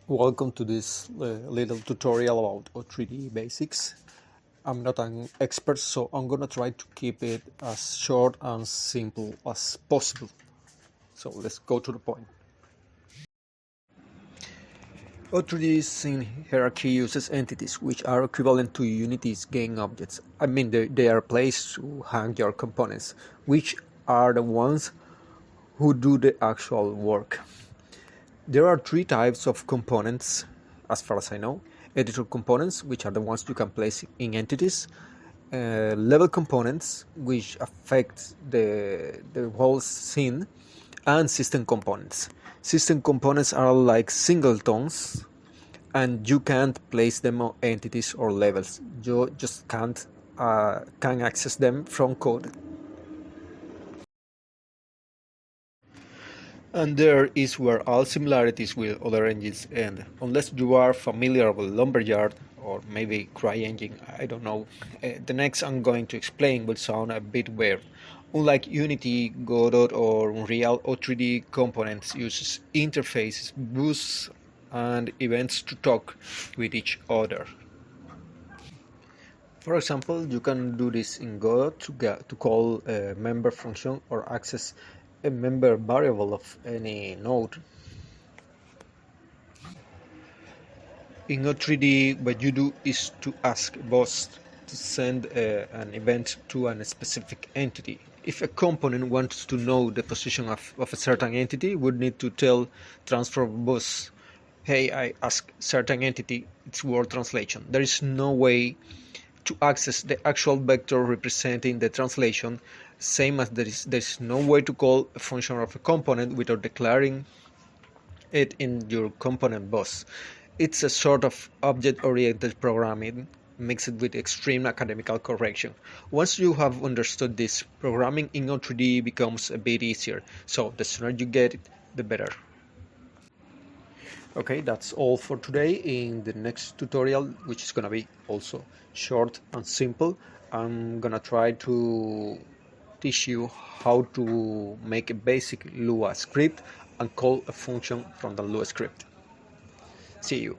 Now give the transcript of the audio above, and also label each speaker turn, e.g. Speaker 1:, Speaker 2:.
Speaker 1: Welcome to this little tutorial about O3DE basics. I'm not an expert, so I'm gonna try to keep it as short and simple as possible. So let's go to the point. O3DE scene hierarchy uses entities which are equivalent to Unity's game objects. I mean, they are placed to hang your components, which are the ones who do the actual work. There are three types of components, as far as I know. Editor components, which are the ones you can place in entities. Level components, which affect the whole scene. And system components. System components are like singletons, and you can't place them on entities or levels. You just can't can access them from code. And there is where all similarities with other engines end. Unless you are familiar with Lumberyard or maybe CryEngine, I don't know. The next I'm going to explain will sound a bit weird. Unlike Unity, Godot or Unreal, O3D components uses interfaces, boosts and events to talk with each other. For example, you can do this in Godot to call a member function or access a member variable of any node. In O3D, what you do is to ask boss to send an event to a specific entity. If a component wants to know the position of a certain entity, would need to tell transfer bus, hey, I ask certain entity its word translation. There is no way to access the actual vector representing the translation, same as there is no way to call a function of a component without declaring it in your component bus. It's a sort of object-oriented programming mixed with extreme academical correction. Once you have understood this, programming in O3D becomes a bit easier, so the sooner you get it, the better. Okay, that's all for today. In the next tutorial, which is gonna be also short and simple, I'm gonna try to teach you how to make a basic Lua script and call a function from the Lua script. See you.